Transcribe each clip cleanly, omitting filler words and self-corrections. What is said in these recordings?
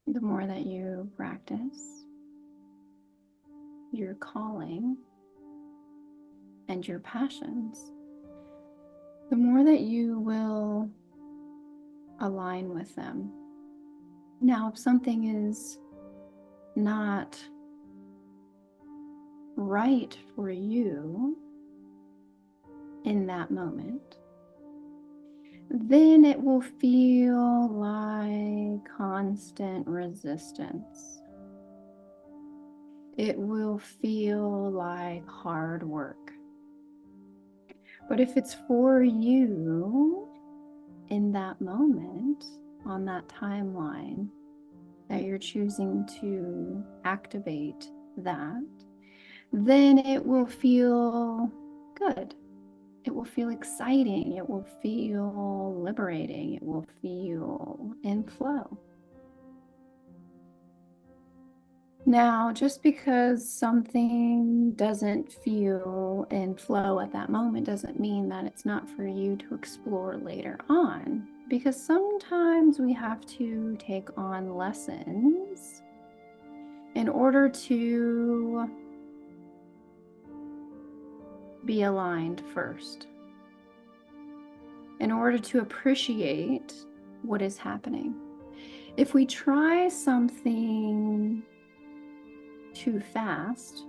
the more that you practice your calling and your passions, the more that you will align with them. Now, if something is not right for you in that moment, then it will feel like constant resistance. It will feel like hard work. But if it's for you in that moment, on that timeline, that you're choosing to activate that, then it will feel good. It will feel exciting. It will feel liberating. It will feel in flow. Now, just because something doesn't feel in flow at that moment doesn't mean that it's not for you to explore later on. Because sometimes we have to take on lessons in order to be aligned first, in order to appreciate what is happening. If we try something too fast,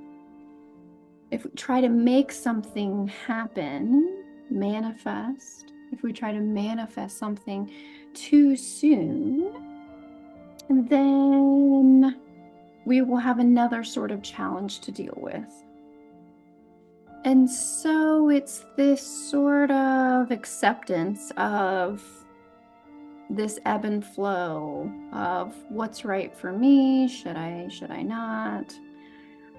if we try to make something happen, manifest, if we try to manifest something too soon, then we will have another sort of challenge to deal with. And so it's this sort of acceptance of this ebb and flow of what's right for me, should I not,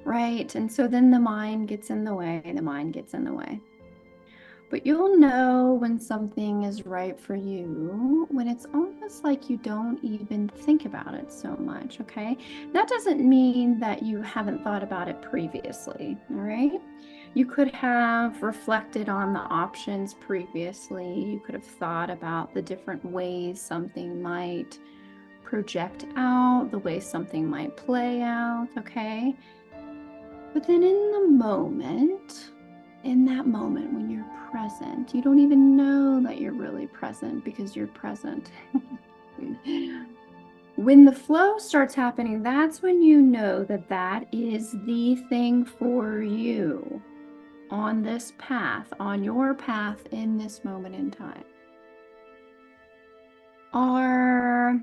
right? And so then the mind gets in the way, But you'll know when something is right for you when it's almost like you don't even think about it so much, okay? That doesn't mean that you haven't thought about it previously, all right? You could have reflected on the options previously. You could have thought about the different ways something might project out, the way something might play out, okay? But then in that moment when you're present, you don't even know that you're really present because you're present. When the flow starts happening, that's when you know that that is the thing for you on this path, on your path in this moment in time. Our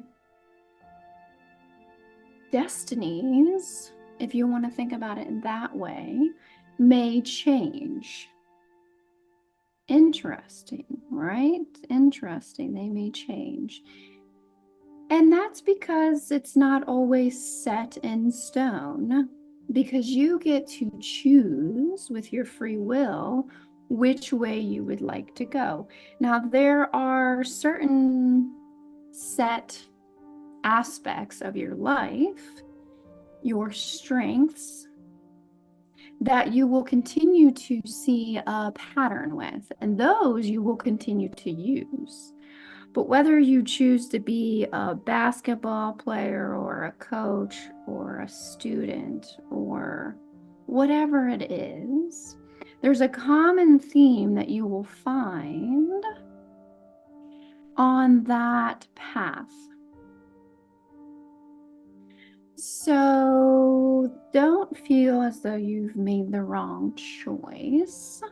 destinies, if you want to think about it in that way, may change. Interesting, right? Interesting. They may change. And that's because it's not always set in stone, because you get to choose with your free will which way you would like to go. Now, there are certain set aspects of your life, your strengths, that you will continue to see a pattern with, and those you will continue to use. But whether you choose to be a basketball player or a coach or a student or whatever it is, there's a common theme that you will find on that path. So don't feel as though you've made the wrong choice,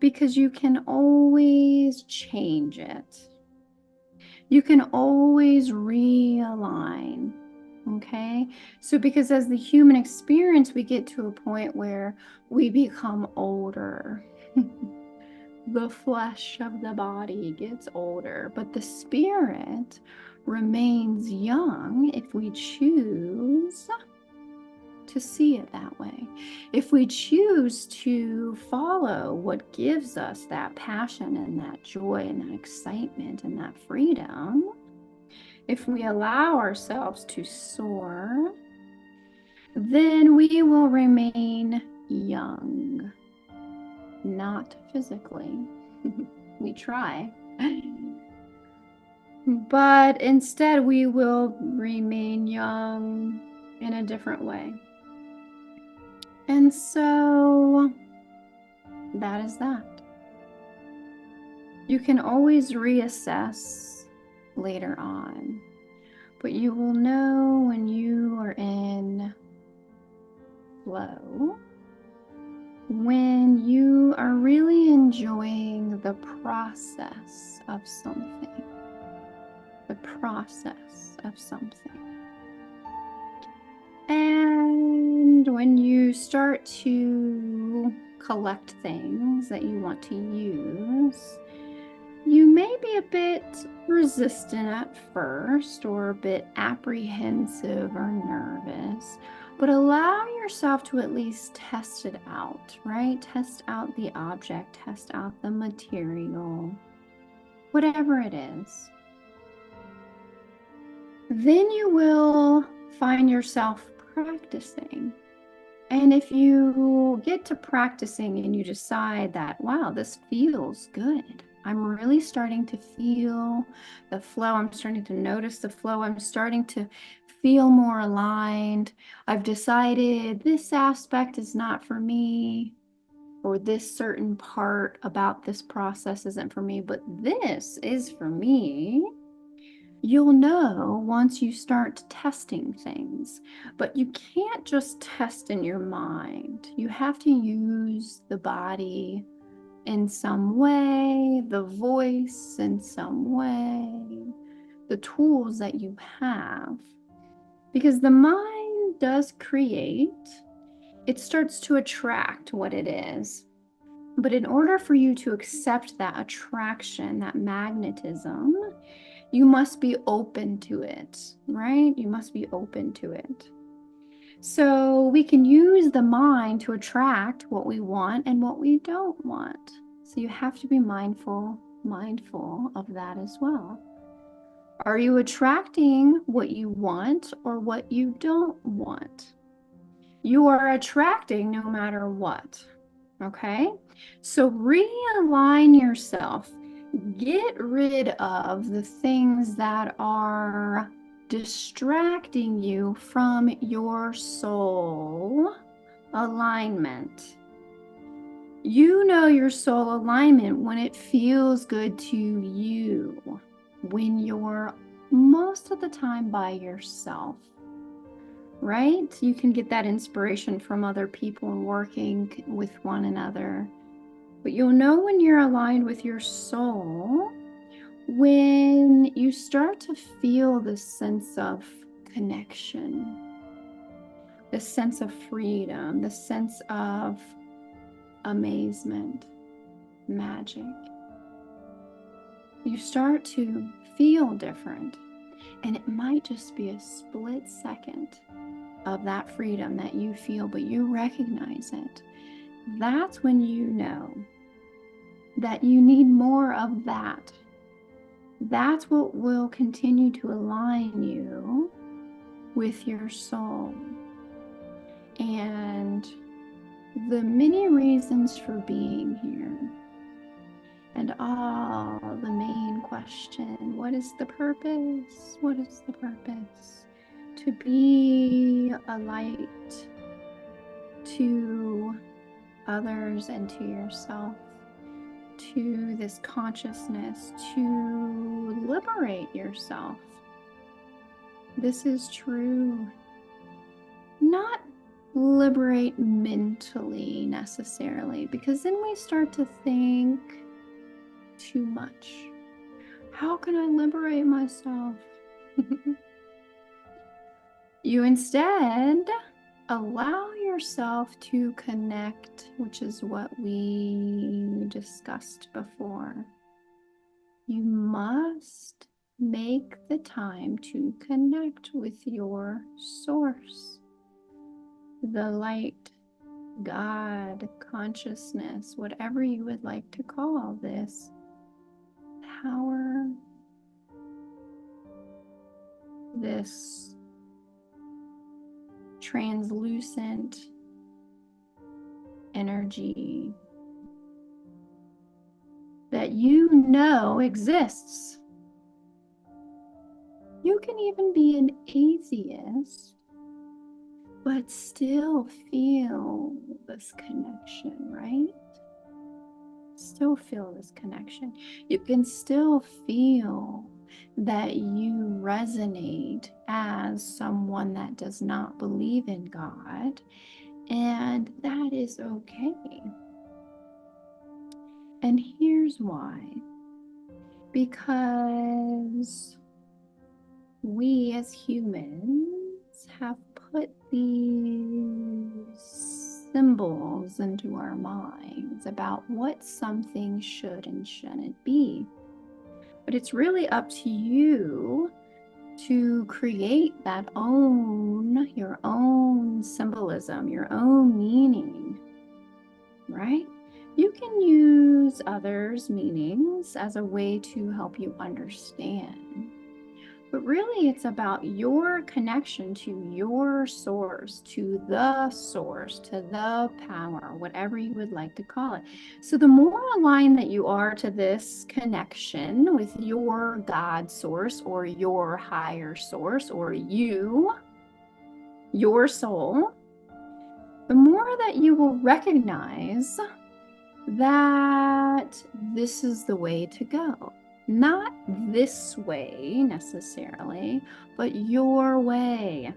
because you can always change it. You can always realign, okay? So because as the human experience, we get to a point where we become older. The flesh of the body gets older, but the spirit remains young if we choose to see it that way. If we choose to follow what gives us that passion and that joy and that excitement and that freedom, if we allow ourselves to soar, then we will remain young, not physically. We try. But instead, we will remain young in a different way. And so that is that. You can always reassess later on, but you will know when you are in flow, when you are really enjoying the process of something. The process of something. And when you start to collect things that you want to use, you may be a bit resistant at first or a bit apprehensive or nervous, but allow yourself to at least test it out, right? Test out the object, test out the material, whatever it is. Then you will find yourself practicing. And if you get to practicing and you decide that, wow, this feels good. I'm really starting to feel the flow. I'm starting to notice the flow. I'm starting to feel more aligned. I've decided this aspect is not for me, or this certain part about this process isn't for me, but this is for me. You'll know once you start testing things, but you can't just test in your mind. You have to use the body in some way, the voice in some way, the tools that you have. Because the mind does create, it starts to attract what it is. But in order for you to accept that attraction, that magnetism, you must be open to it, right? You must be open to it. So we can use the mind to attract what we want and what we don't want. So you have to be mindful of that as well. Are you attracting what you want or what you don't want? You are attracting no matter what. Okay? So realign yourself. Get rid of the things that are distracting you from your soul alignment. You know your soul alignment when it feels good to you, when you're most of the time by yourself, right? You can get that inspiration from other people and working with one another. But you'll know when you're aligned with your soul when you start to feel this sense of connection, this sense of freedom, this sense of amazement, magic. You start to feel different, and it might just be a split second of that freedom that you feel, but you recognize it. That's when you know that you need more of that. That's what will continue to align you with your soul. And the many reasons for being here, and the main question, what is the purpose? What is the purpose? To be a light to others and to yourself, to this consciousness, to liberate yourself. This is true. Not liberate mentally necessarily, because then we start to think too much. How can I liberate myself? You instead allow yourself to connect, which is what we discussed before. You must make the time to connect with your source, the light, God, consciousness, whatever you would like to call this power, this translucent energy that you know exists. You can even be an atheist, but still feel this connection, right? Still feel this connection. You can still feel that you resonate as someone that does not believe in God, and that is okay. And here's why. Because we as humans have put these symbols into our minds about what something should and shouldn't be. But it's really up to you to create your own symbolism, your own meaning, right? You can use others' meanings as a way to help you understand. But really, it's about your connection to your source, to the power, whatever you would like to call it. So the more aligned that you are to this connection with your God source or your higher source or you, your soul, the more that you will recognize that this is the way to go. Not this way necessarily, but your way.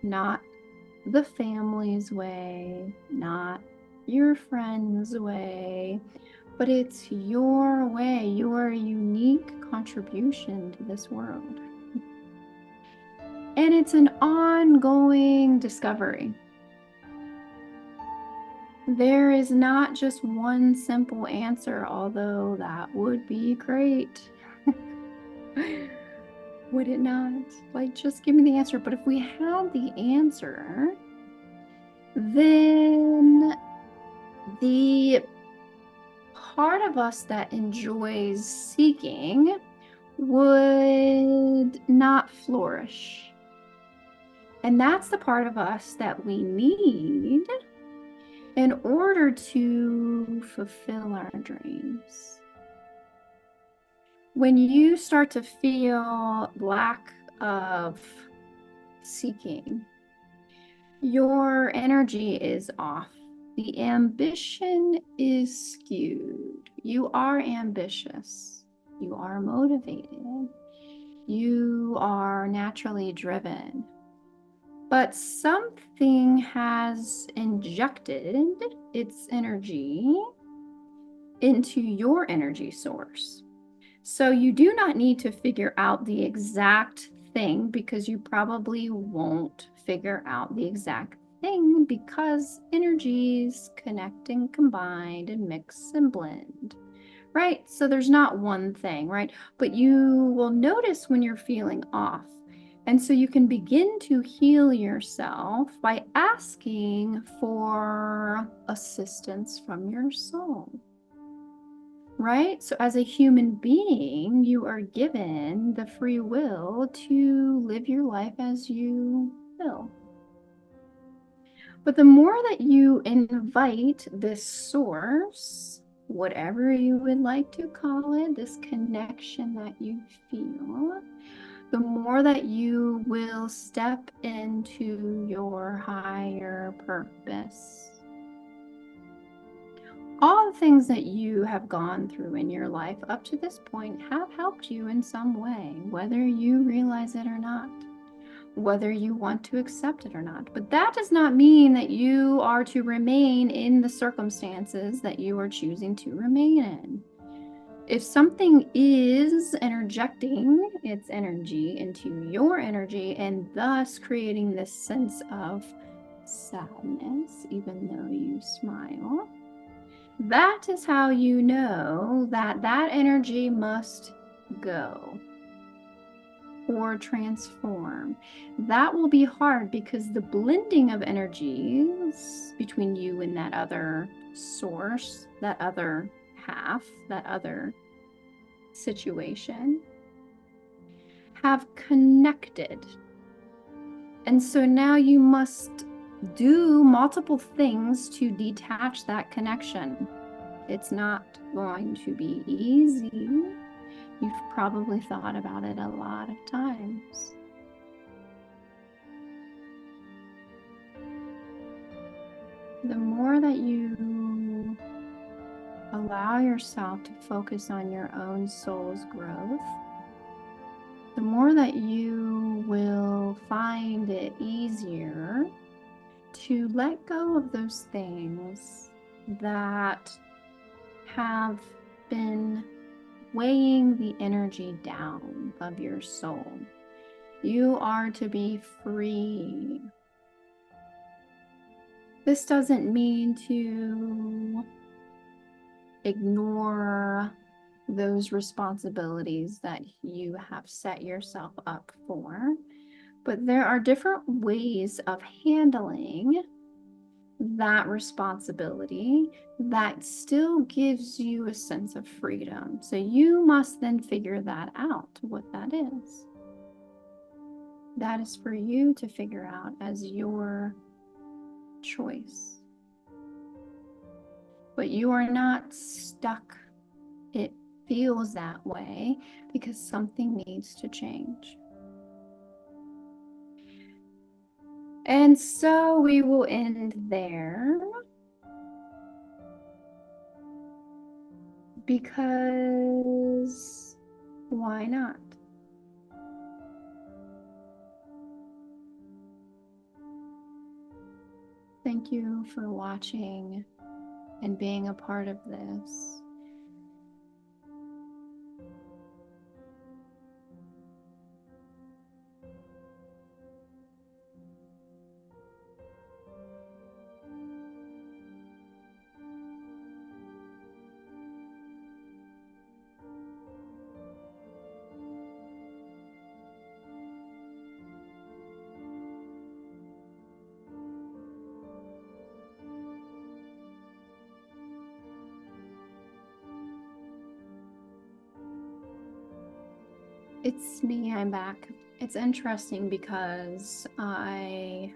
Not the family's way, not your friend's way, but it's your way, your unique contribution to this world. And it's an ongoing discovery. There is not just one simple answer, although that would be great. Would it not? Like, just give me the answer. But if we had the answer, then the part of us that enjoys seeking would not flourish. And that's the part of us that we need in order to fulfill our dreams. When you start to feel lack of seeking, your energy is off. The ambition is skewed. You are ambitious. You are motivated. You are naturally driven. But something has injected its energy into your energy source. So you do not need to figure out the exact thing, because you probably won't figure out the exact thing, because energies connect and combine and mix and blend, right? So there's not one thing, right? But you will notice when you're feeling off. And so you can begin to heal yourself by asking for assistance from your soul, right? So as a human being, you are given the free will to live your life as you will. But the more that you invite this source, whatever you would like to call it, this connection that you feel, the more that you will step into your higher purpose. All the things that you have gone through in your life up to this point have helped you in some way, whether you realize it or not, whether you want to accept it or not. But that does not mean that you are to remain in the circumstances that you are choosing to remain in. If something is interjecting its energy into your energy and thus creating this sense of sadness, even though you smile, that is how you know that that energy must go or transform. That will be hard, because the blending of energies between you and that other source, that other half, that other situation, have connected. And so now you must do multiple things to detach that connection. It's not going to be easy. You've probably thought about it a lot of times. The more that you allow yourself to focus on your own soul's growth, the more that you will find it easier to let go of those things that have been weighing the energy down of your soul. You are to be free. This doesn't mean to ignore those responsibilities that you have set yourself up for, but there are different ways of handling that responsibility that still gives you a sense of freedom. So you must then figure that out, what that is. That is for you to figure out as your choice. But you are not stuck. It feels that way because something needs to change. And so we will end there because why not? Thank you for watching and being a part of this. It's me, I'm back. It's interesting because I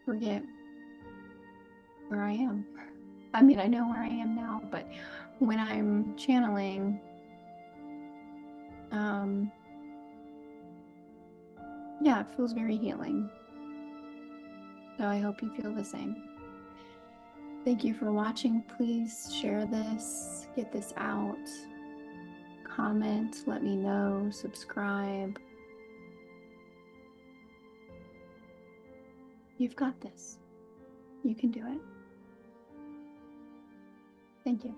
forget where I am. I mean, I know where I am now, but when I'm channeling, yeah, it feels very healing. So I hope you feel the same. Thank you for watching. Please share this, get this out, comment, let me know, subscribe. You've got this. You can do it. Thank you.